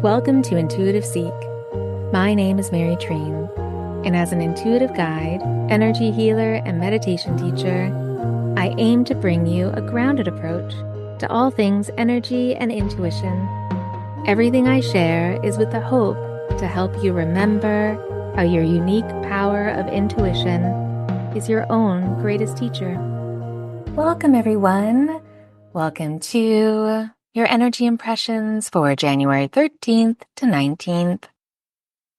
Welcome to Intuitive Seek. My name is Mary Treen, and as an intuitive guide, energy healer, and meditation teacher, I aim to bring you a grounded approach to all things energy and intuition. Everything I share is with the hope to help you remember how your unique power of intuition is your own greatest teacher. Welcome, everyone. Welcome to your energy impressions for January 13th to 19th.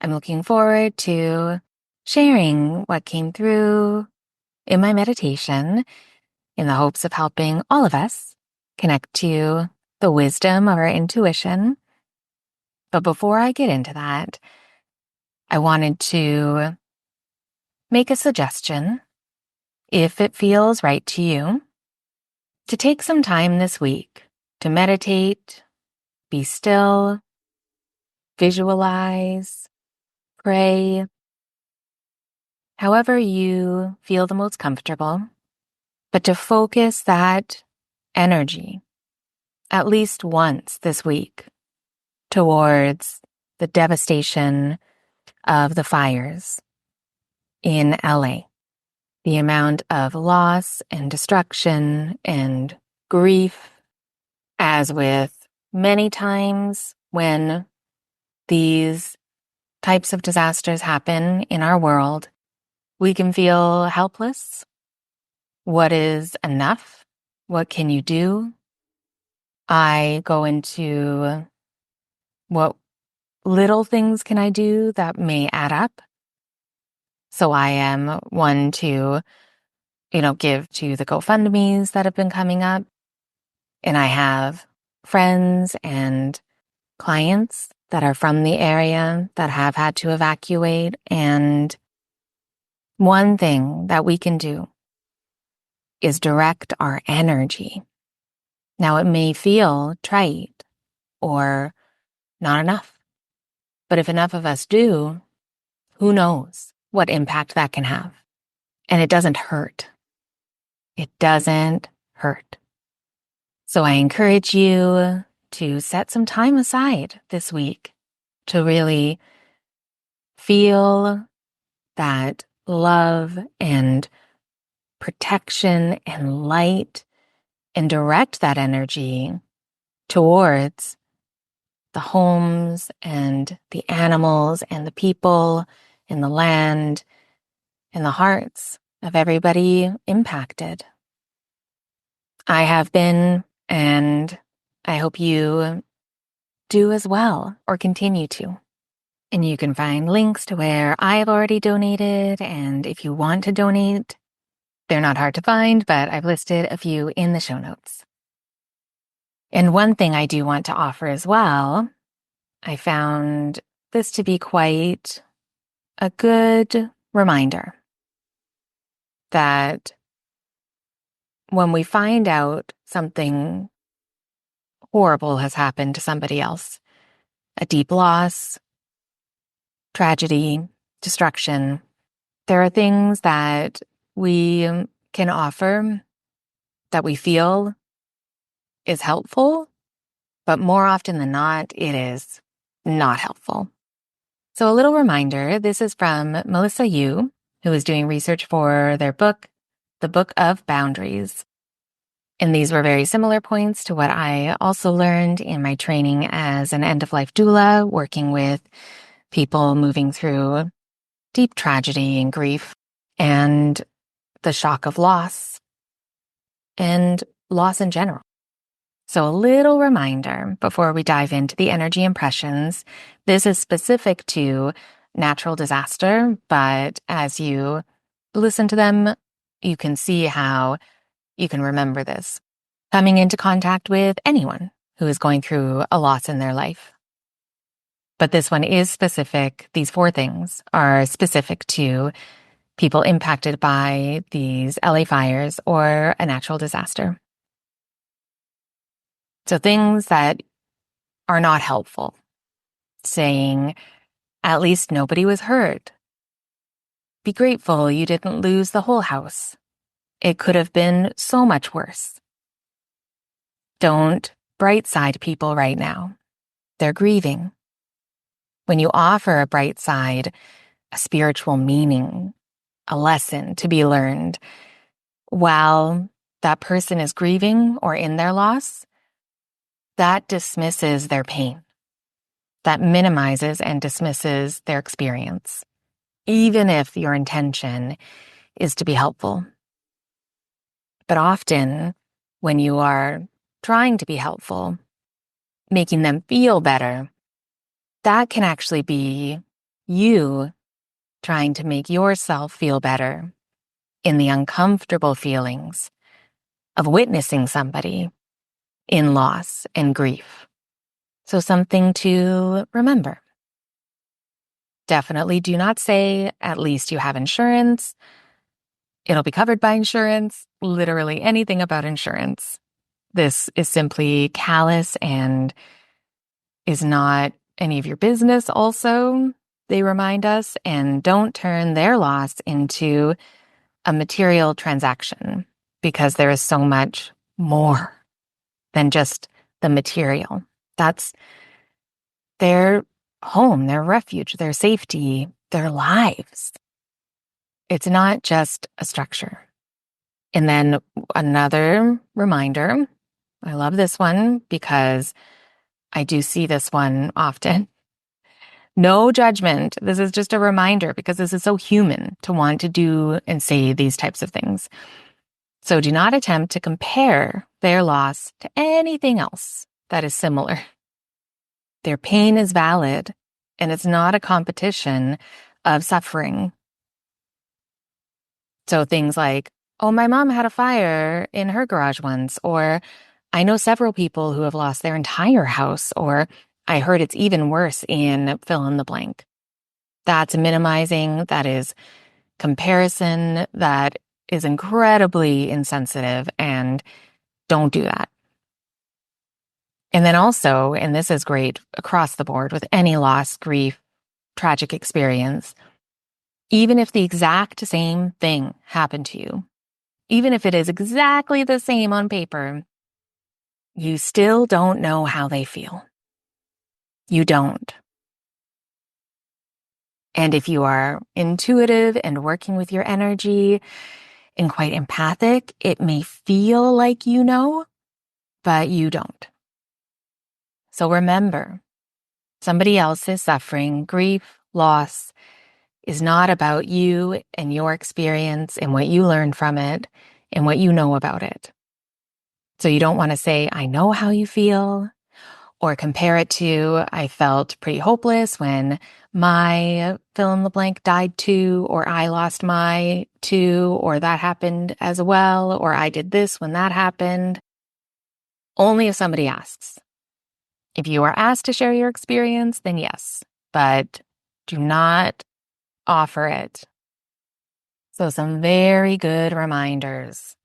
I'm looking forward to sharing what came through in my meditation in the hopes of helping all of us connect to the wisdom of our intuition. But before I get into that, I wanted to make a suggestion, if it feels right to you, to take some time this week to meditate, be still, visualize, pray, however you feel the most comfortable, but to focus that energy at least once this week towards the devastation of the fires in LA, the amount of loss and destruction and grief, as with many times when these types of disasters happen in our world, we can feel helpless. What is enough? What can you do? I go into what little things can I do that may add up. So I am one to, give to the GoFundMes that have been coming up. And I have friends and clients that are from the area that have had to evacuate. And one thing that we can do is direct our energy. Now, it may feel trite or not enough, but if enough of us do, who knows what impact that can have. And it doesn't hurt. It doesn't hurt. So I encourage you to set some time aside this week to really feel that love and protection and light and direct that energy towards the homes and the animals and the people and the land and the hearts of everybody impacted. I have been, and I hope you do as well, or continue to. And you can find links to where I have already donated, and if you want to donate, they're not hard to find, but I've listed a few in the show notes. And one thing I do want to offer as well, I found this to be quite a good reminder that when we find out something horrible has happened to somebody else, a deep loss, tragedy, destruction, there are things that we can offer that we feel is helpful, but more often than not, it is not helpful. So a little reminder, this is from Melissa Yu, who is doing research for their book, The Book of Boundaries. And these were very similar points to what I also learned in my training as an end-of-life doula, working with people moving through deep tragedy and grief and the shock of loss and loss in general. So a little reminder before we dive into the energy impressions. This is specific to natural disaster, but as you listen to them, you can see how you can remember this coming into contact with anyone who is going through a loss in their life. But this one is specific. These 4 things are specific to people impacted by these LA fires or a natural disaster. So things that are not helpful, saying, at least nobody was hurt. Be grateful you didn't lose the whole house. It could have been so much worse. Don't bright side people right now. They're grieving. when you offer a bright side, a spiritual meaning, a lesson to be learned, while that person is grieving or in their loss, that dismisses their pain. That minimizes and dismisses their experience, even if your intention is to be helpful. But often, when you are trying to be helpful, making them feel better, that can actually be you trying to make yourself feel better in the uncomfortable feelings of witnessing somebody in loss and grief. So something to remember. Definitely do not say, at least you have insurance. It'll be covered by insurance, literally anything about insurance. This is simply callous and is not any of your business also, they remind us, and don't turn their loss into a material transaction because there is so much more than just the material. That's their home, their refuge, their safety, their lives. It's not just a structure. And then another reminder, I love this one because I do see this one often. No judgment. This is just a reminder because this is so human to want to do and say these types of things. So do not attempt to compare their loss to anything else that is similar. Their pain is valid, and it's not a competition of suffering. So things like, oh, my mom had a fire in her garage once, or I know several people who have lost their entire house, or I heard it's even worse in fill in the blank. That's minimizing, that is comparison, that is incredibly insensitive, and don't do that. And then also, and this is great across the board with any loss, grief, tragic experience, even if the exact same thing happened to you, even if it is exactly the same on paper, you still don't know how they feel. You don't. And if you are intuitive and working with your energy and quite empathic, it may feel like you know, but you don't. So remember, somebody else's suffering, grief, loss is not about you and your experience and what you learned from it and what you know about it. So you don't want to say, I know how you feel, or compare it to, I felt pretty hopeless when my fill in the blank died too, or I lost my too, or that happened as well, or I did this when that happened. Only if somebody asks. If you are asked to share your experience, then yes, but do not offer it. So some very good reminders.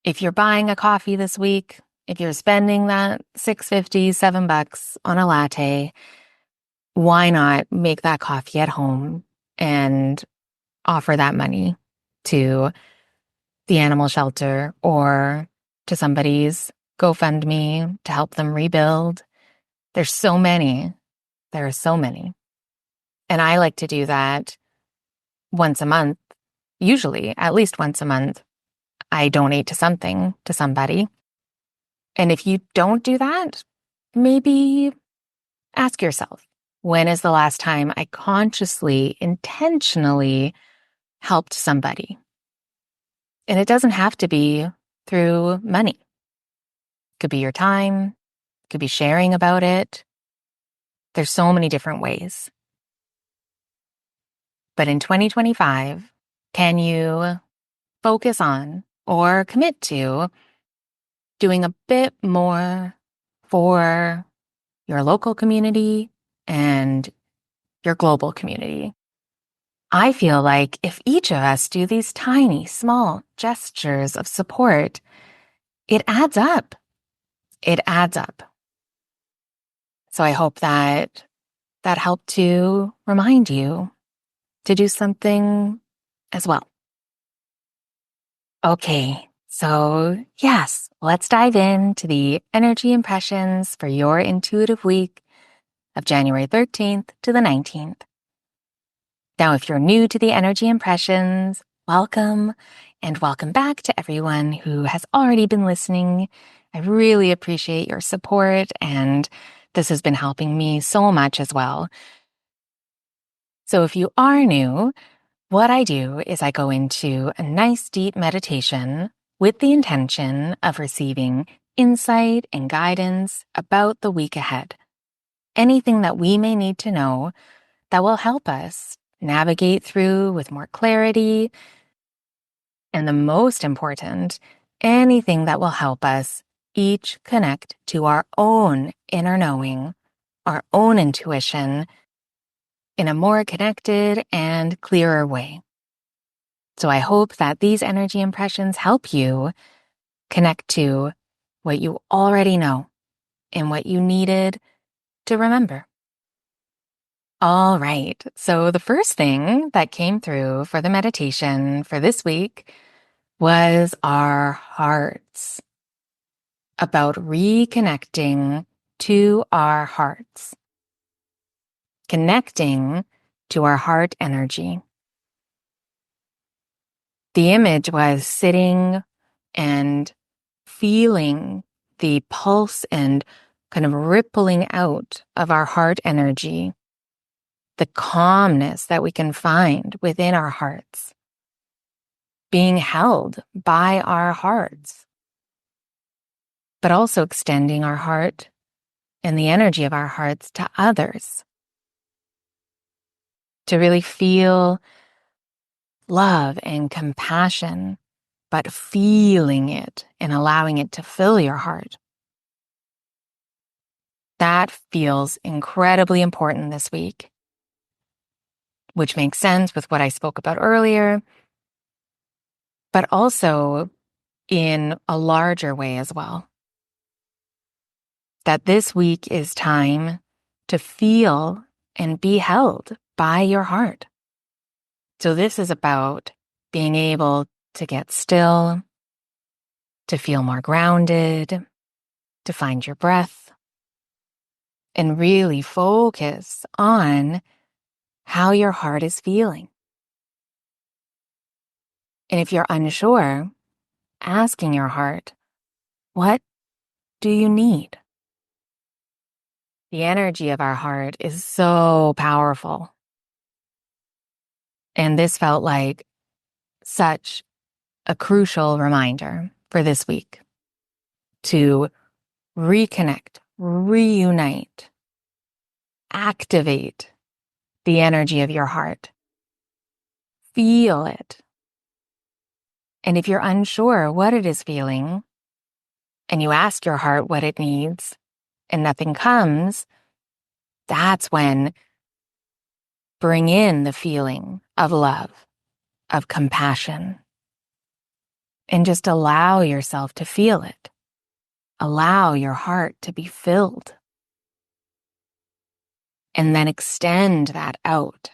If you're buying a coffee this week, if you're spending that $6.50, $7 on a latte, why not make that coffee at home and offer that money to the animal shelter or to somebody's GoFundMe to help them rebuild? There's so many. There are so many. And I like to do that once a month, usually at least once a month. I donate to something, to somebody. And if you don't do that, maybe ask yourself, when is the last time I consciously, intentionally helped somebody? And it doesn't have to be through money. It could be your time, it could be sharing about it. There's so many different ways. But in 2025, can you focus on or commit to doing a bit more for your local community and your global community? I feel like if each of us do these tiny, small gestures of support, it adds up. It adds up. So I hope that helped to remind you to do something as well. Okay, so yes, let's dive into the energy impressions for your intuitive week of January 13th to the 19th. Now, if you're new to the energy impressions, welcome, and welcome back to everyone who has already been listening. I really appreciate your support, and this has been helping me so much as well. So if you are new, what I do is I go into a nice deep meditation with the intention of receiving insight and guidance about the week ahead. Anything that we may need to know that will help us navigate through with more clarity. And the most important, anything that will help us each connect to our own inner knowing, our own intuition in a more connected and clearer way. So I hope that these energy impressions help you connect to what you already know and what you needed to remember. All right, so the first thing that came through for the meditation for this week was our hearts, about reconnecting to our hearts, connecting to our heart energy. The image was sitting and feeling the pulse and kind of rippling out of our heart energy, the calmness that we can find within our hearts, being held by our hearts, but also extending our heart and the energy of our hearts to others, to really feel love and compassion, but feeling it and allowing it to fill your heart. That feels incredibly important this week, which makes sense with what I spoke about earlier, but also in a larger way as well. That this week is time to feel and be held by your heart. So this is about being able to get still, to feel more grounded, to find your breath, and really focus on how your heart is feeling. And if you're unsure, asking your heart, what do you need? The energy of our heart is so powerful. And this felt like such a crucial reminder for this week to reconnect, reunite, activate the energy of your heart. Feel it. And if you're unsure what it is feeling, and you ask your heart what it needs, and nothing comes, that's when bring in the feeling of love, of compassion, and just allow yourself to feel it. Allow your heart to be filled. And then extend that out.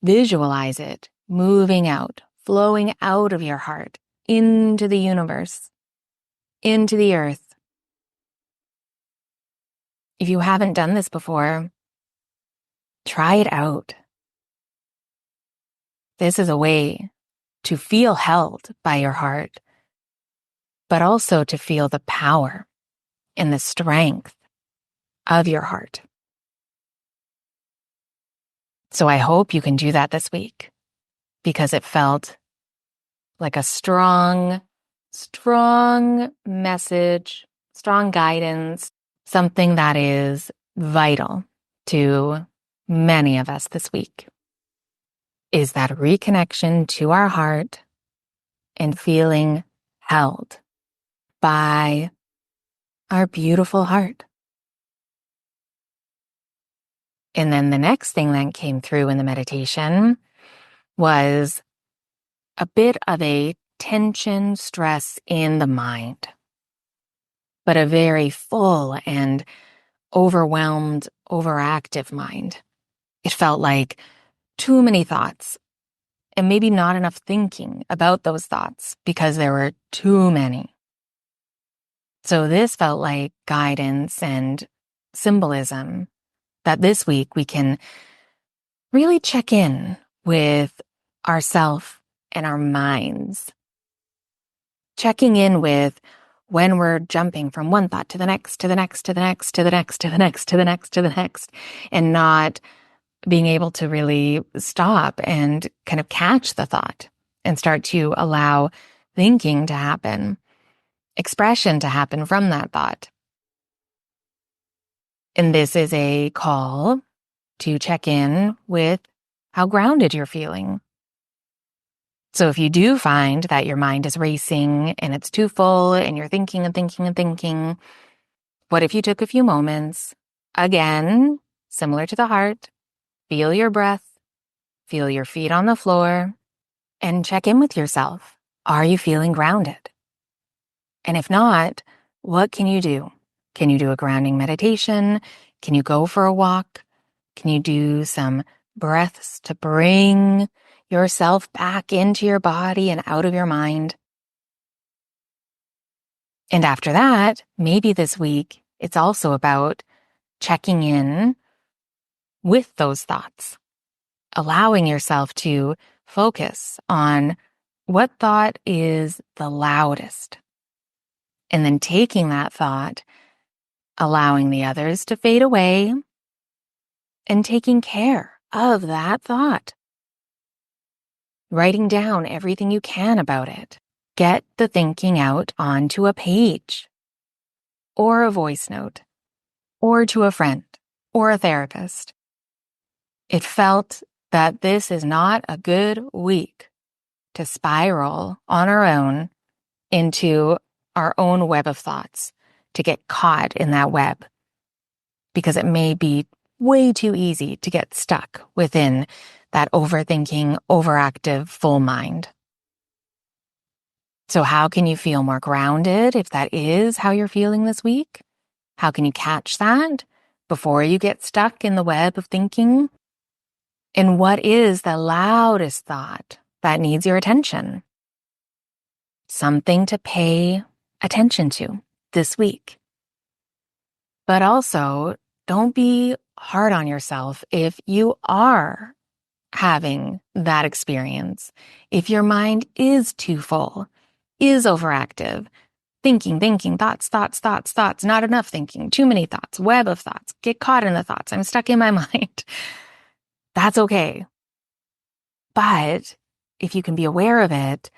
Visualize it moving out, flowing out of your heart into the universe, into the earth. If you haven't done this before, try it out. This is a way to feel held by your heart, but also to feel the power and the strength of your heart. So I hope you can do that this week, because it felt like a strong message, strong guidance, something that is vital to many of us this week, is that reconnection to our heart and feeling held by our beautiful heart. And then the next thing that came through in the meditation was a bit of a tension, stress in the mind, but a very full and overwhelmed, overactive mind. It felt like too many thoughts and maybe not enough thinking about those thoughts because there were too many. So this felt like guidance and symbolism that this week we can really check in with ourself and our minds. Checking in with when we're jumping from one thought to the next, to the next, to the next, to the next, to the next, to the next, to the next, and not being able to really stop and kind of catch the thought and start to allow thinking to happen, expression to happen from that thought. And this is a call to check in with how grounded you're feeling. So if you do find that your mind is racing and it's too full and you're thinking and thinking and thinking, what if you took a few moments, again, similar to the heart, feel your breath, feel your feet on the floor, and check in with yourself. Are you feeling grounded? And if not, what can you do? Can you do a grounding meditation? Can you go for a walk? Can you do some breaths to bring yourself back into your body and out of your mind? And after that, maybe this week, it's also about checking in with those thoughts, allowing yourself to focus on what thought is the loudest, and then taking that thought, allowing the others to fade away, and taking care of that thought. Writing down everything you can about it. Get the thinking out onto a page, or a voice note, or to a friend, or a therapist. It felt that this is not a good week to spiral on our own into our own web of thoughts, to get caught in that web, because it may be way too easy to get stuck within that overthinking, overactive, full mind. So how can you feel more grounded if that is how you're feeling this week? How can you catch that before you get stuck in the web of thinking? And what is the loudest thought that needs your attention? Something to pay attention to this week. But also, don't be hard on yourself if you are having that experience. If your mind is too full, is overactive, thinking, thoughts, not enough thinking, too many thoughts, web of thoughts, get caught in the thoughts, I'm stuck in my mind. That's okay. But if you can be aware of it,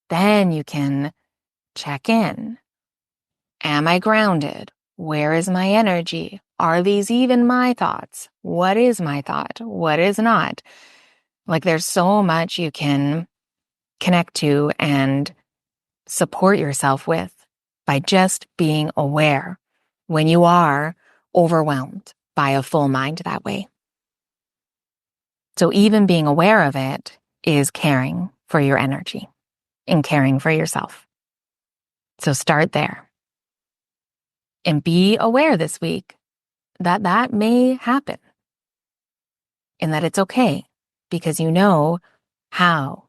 then you can check in. Am I grounded? Where is my energy? Are these even my thoughts? What is my thought? What is not? Like, there's so much you can connect to and support yourself with by just being aware when you are overwhelmed by a full mind that way. So even being aware of it is caring for your energy and caring for yourself. So start there. And be aware this week that that may happen and that it's okay, because you know how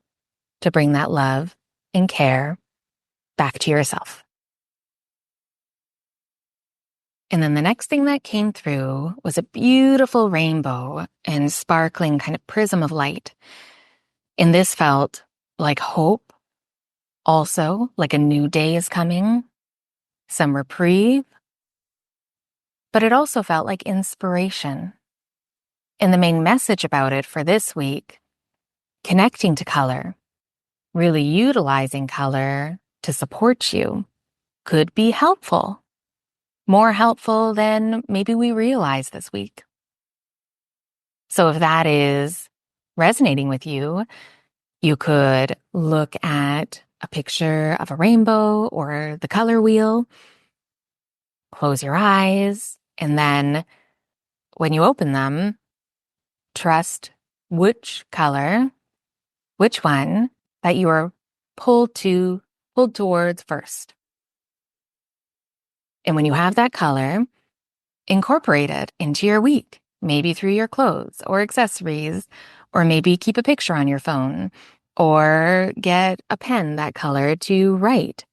to bring that love and care back to yourself. And then the next thing that came through was a beautiful rainbow and sparkling kind of prism of light. And this felt like hope, also like a new day is coming, some reprieve, but it also felt like inspiration. And the main message about it for this week, connecting to color, really utilizing color to support you, could be helpful. More helpful than maybe we realize this week. So if that is resonating with you, you could look at a picture of a rainbow or the color wheel, close your eyes, and then when you open them, trust which color, which one that you are pulled towards first. And when you have that color, incorporate it into your week, maybe through your clothes or accessories, or maybe keep a picture on your phone, or get a pen that color to write.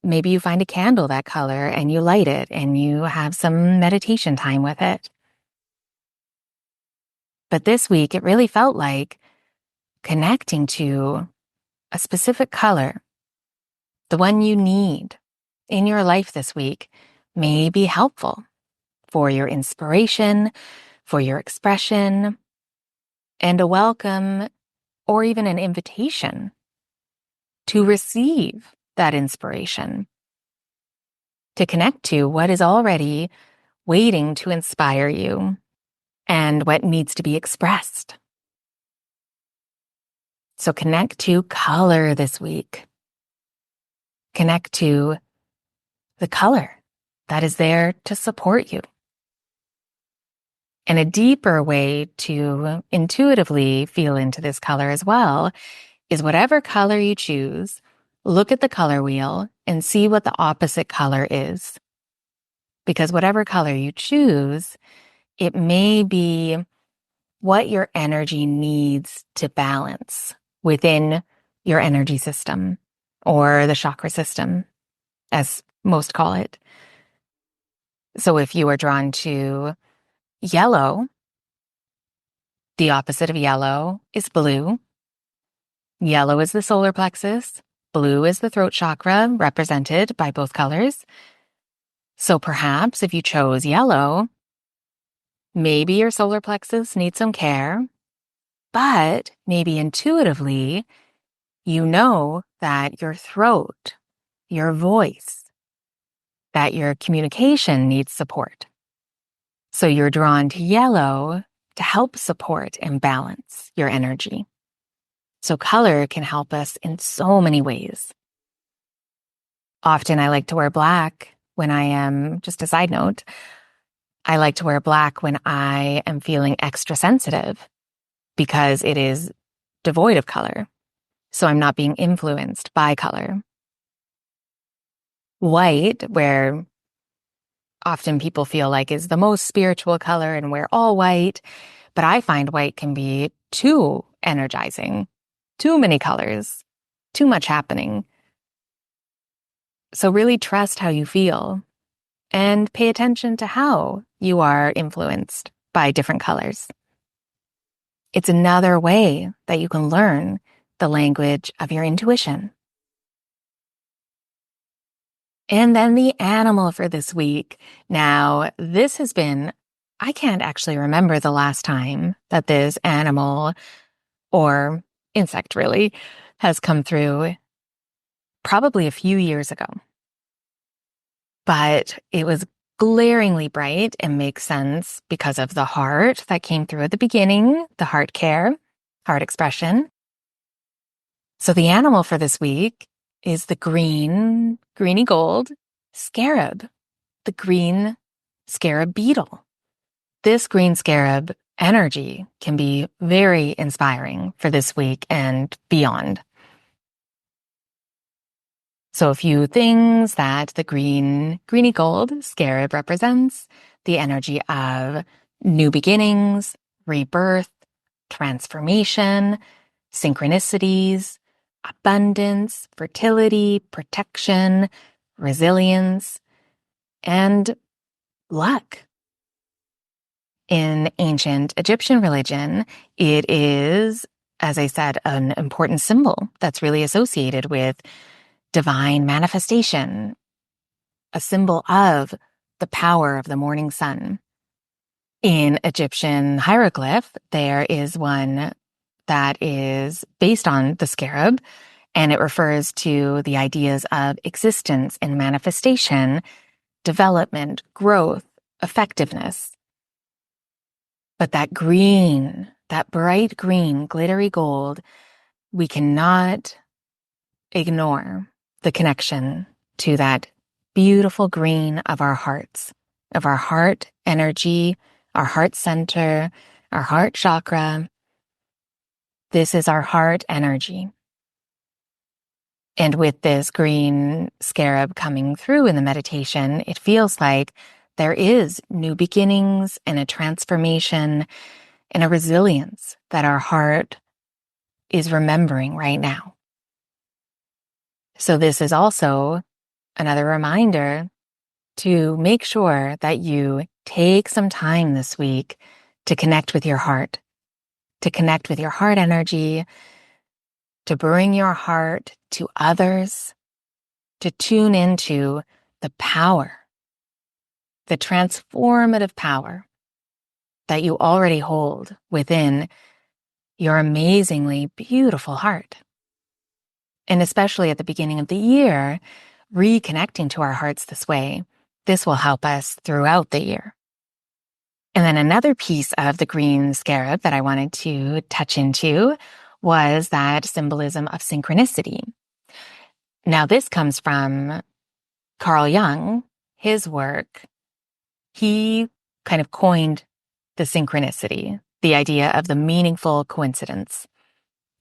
Maybe you find a candle that color and you light it and you have some meditation time with it. But this week, it really felt like connecting to a specific color, the one you need in your life this week, may be helpful for your inspiration, for your expression, and a welcome or even an invitation to receive that inspiration, to connect to what is already waiting to inspire you and what needs to be expressed. So connect to color this week. Connect to the color that is there to support you. And a deeper way to intuitively feel into this color as well is whatever color you choose, look at the color wheel and see what the opposite color is. Because whatever color you choose, it may be what your energy needs to balance within your energy system or the chakra system, as most call it. So if you are drawn to yellow, the opposite of yellow is blue. Yellow is the solar plexus. Blue is the throat chakra, represented by both colors. So perhaps if you chose yellow, maybe your solar plexus needs some care, but maybe intuitively, you know that your throat, your voice, that your communication needs support. So you're drawn to yellow to help support and balance your energy. So color can help us in so many ways. Often I like to wear black when I am, just a side note, I like to wear black when I am feeling extra sensitive because it is devoid of color. So I'm not being influenced by color. White, where often people feel like is the most spiritual color and wear all white, but I find white can be too energizing, too many colors, too much happening. So really trust how you feel and pay attention to how you are influenced by different colors. It's another way that you can learn the language of your intuition. And then the animal for this week. Now, this has been, I can't actually remember the last time that this animal or insect really has come through, probably a few years ago. But it was glaringly bright and makes sense because of the heart that came through at the beginning, the heart care, heart expression. So the animal for this week is the greeny gold scarab, the green scarab beetle. This green scarab energy can be very inspiring for this week and beyond. So a few things that the greeny gold scarab represents: the energy of new beginnings, rebirth, transformation, synchronicities, abundance, fertility, protection, resilience, and luck. In ancient Egyptian religion, it is, as I said, an important symbol that's really associated with divine manifestation, a symbol of the power of the morning sun. In Egyptian hieroglyph, there is one that is based on the scarab, and it refers to the ideas of existence and manifestation, development, growth, effectiveness. But that green, that bright green, glittery gold, we cannot ignore the connection to that beautiful green of our hearts, of our heart energy, our heart center, our heart chakra. This is our heart energy. And with this green scarab coming through in the meditation, it feels like there is new beginnings and a transformation and a resilience that our heart is remembering right now. So this is also another reminder to make sure that you take some time this week to connect with your heart, to connect with your heart energy, to bring your heart to others, to tune into the power, the transformative power that you already hold within your amazingly beautiful heart. And especially at the beginning of the year, reconnecting to our hearts this way, this will help us throughout the year. And then another piece of the green scarab that I wanted to touch into was that symbolism of synchronicity. Now, this comes from Carl Jung, his work. He kind of coined the synchronicity, the idea of the meaningful coincidence.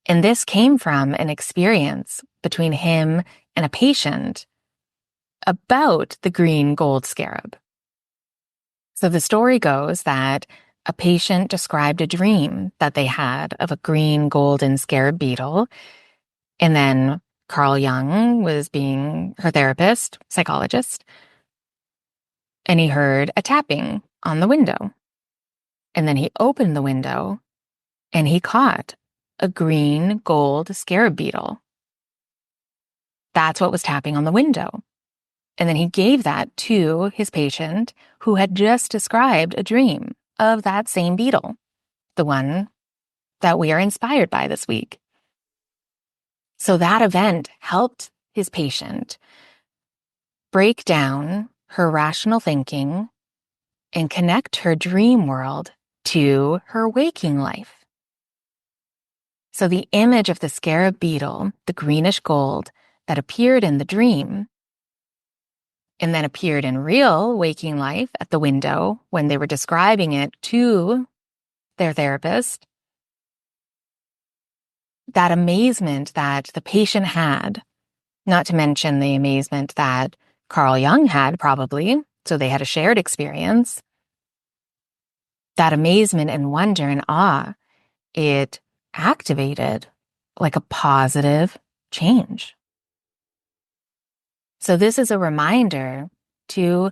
And this came from an experience between him and a patient about the green gold scarab. So the story goes that a patient described a dream that they had of a green golden scarab beetle. And then Carl Jung was being her therapist, psychologist, and he heard a tapping on the window. And then he opened the window and he caught a green gold scarab beetle. That's what was tapping on the window. And then he gave that to his patient who had just described a dream of that same beetle, the one that we are inspired by this week. So that event helped his patient break down her rational thinking and connect her dream world to her waking life. So the image of the scarab beetle, the greenish gold that appeared in the dream, and then appeared in real waking life at the window when they were describing it to their therapist, that amazement that the patient had, not to mention the amazement that Carl Jung had probably, so they had a shared experience, that amazement and wonder and awe, it activated like a positive change. So this is a reminder to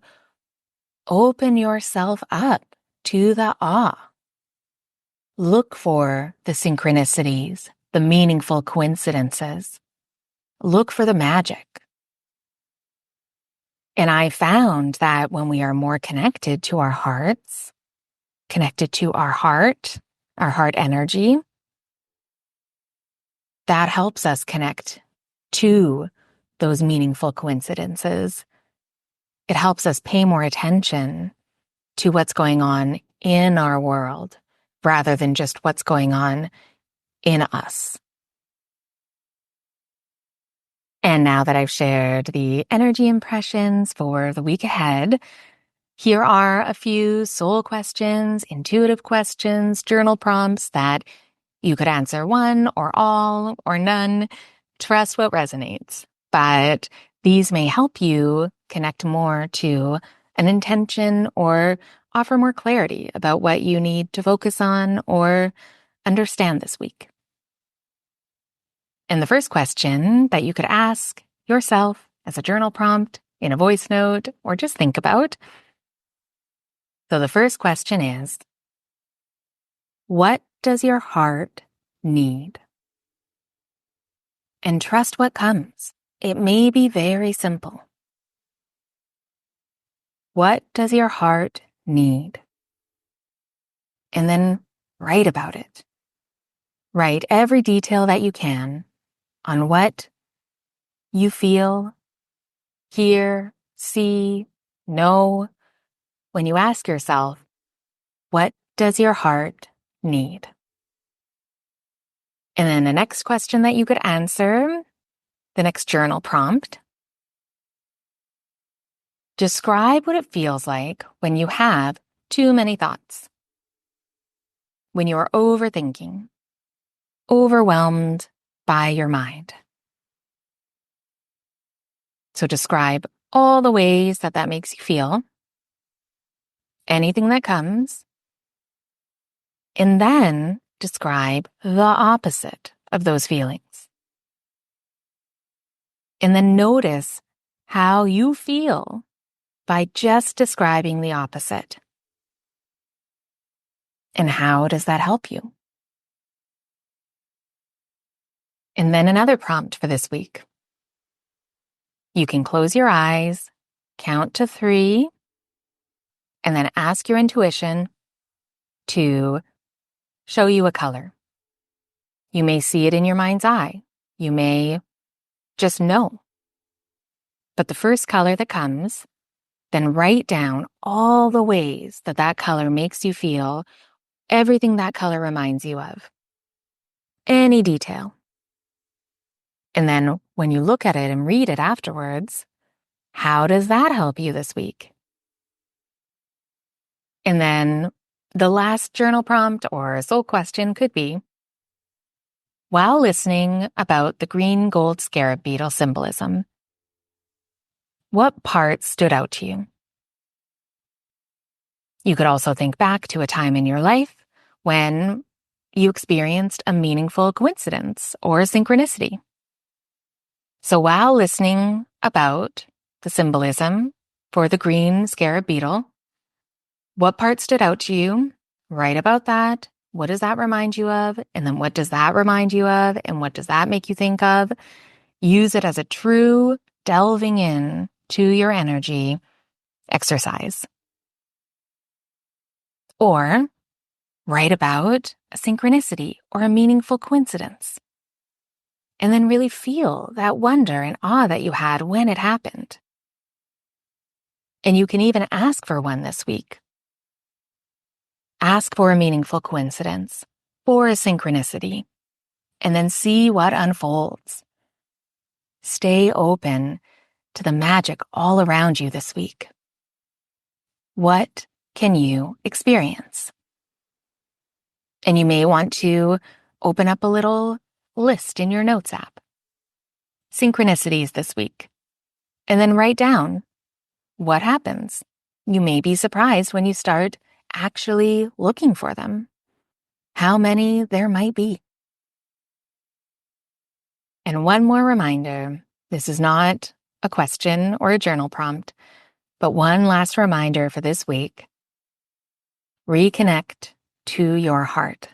open yourself up to the awe. Look for the synchronicities, the meaningful coincidences. Look for the magic. And I found that when we are more connected to our hearts, connected to our heart energy, that helps us connect to those meaningful coincidences. It helps us pay more attention to what's going on in our world rather than just what's going on in us. And now that I've shared the energy impressions for the week ahead, here are a few soul questions, intuitive questions, journal prompts that you could answer one or all or none. Trust what resonates. But these may help you connect more to an intention or offer more clarity about what you need to focus on or understand this week. And the first question that you could ask yourself as a journal prompt, in a voice note, or just think about. So the first question is, what does your heart need? And trust what comes. It may be very simple. What does your heart need? And then write about it. Write every detail that you can on what you feel, hear, see, know when you ask yourself, what does your heart need? And then the next question that you could answer, the next journal prompt, describe what it feels like when you have too many thoughts, when you are overthinking, overwhelmed by your mind. So describe all the ways that that makes you feel, anything that comes, and then describe the opposite of those feelings. And then notice how you feel by just describing the opposite. And how does that help you? And then another prompt for this week. You can close your eyes, count to 3, and then ask your intuition to show you a color. You may see it in your mind's eye. You may just know. But the first color that comes, then write down all the ways that that color makes you feel, everything that color reminds you of, any detail. And then when you look at it and read it afterwards, how does that help you this week? And then the last journal prompt or soul question could be, while listening about the green gold scarab beetle symbolism, what part stood out to you? You could also think back to a time in your life when you experienced a meaningful coincidence or a synchronicity. So while listening about the symbolism for the green scarab beetle, what part stood out to you? Write about that. What does that remind you of? And then what does that remind you of? And what does that make you think of? Use it as a true delving in to your energy exercise. Or write about a synchronicity or a meaningful coincidence. And then really feel that wonder and awe that you had when it happened. And you can even ask for one this week. Ask for a meaningful coincidence, for a synchronicity, and then see what unfolds. Stay open to the magic all around you this week. What can you experience? And you may want to open up a little list in your notes app. Synchronicities this week. And then write down what happens. You may be surprised when you start actually looking for them. How many there might be. And one more reminder, this is not a question or a journal prompt, but one last reminder for this week. Reconnect to your heart.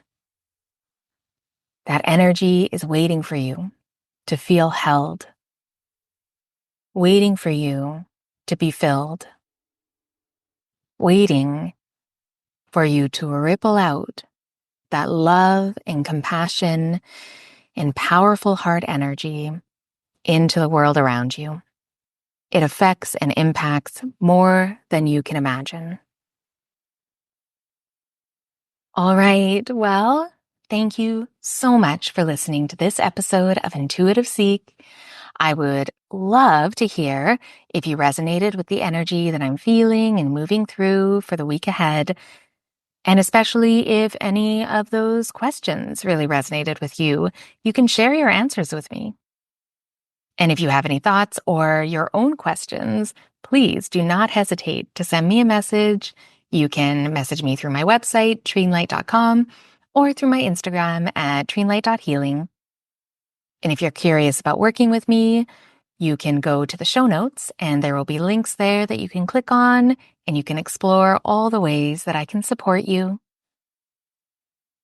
That energy is waiting for you to feel held, waiting for you to be filled, waiting for you to ripple out that love and compassion and powerful heart energy into the world around you. It affects and impacts more than you can imagine. All right, well, thank you so much for listening to this episode of Intuitive Seek. I would love to hear if you resonated with the energy that I'm feeling and moving through for the week ahead, and especially if any of those questions really resonated with you. You can share your answers with me. And if you have any thoughts or your own questions, please do not hesitate to send me a message. You can message me through my website, treenlight.com, or through my Instagram at treenlight.healing. And if you're curious about working with me, you can go to the show notes and there will be links there that you can click on and you can explore all the ways that I can support you.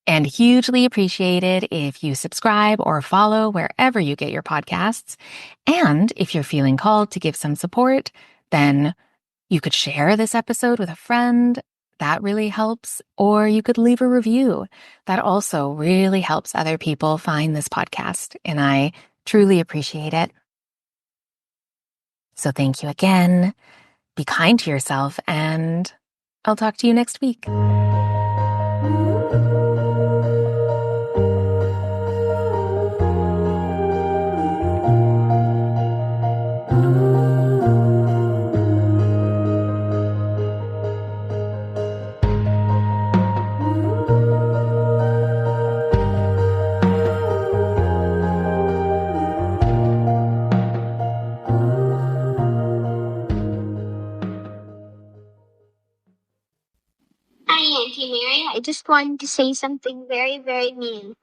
And hugely appreciated if you subscribe or follow wherever you get your podcasts. And if you're feeling called to give some support, then you could share this episode with a friend. That really helps. Or you could leave a review. That also really helps other people find this podcast. And I truly appreciate it. So thank you again. Be kind to yourself, and I'll talk to you next week. Hi, Auntie Mary. I just wanted to say something very, very mean.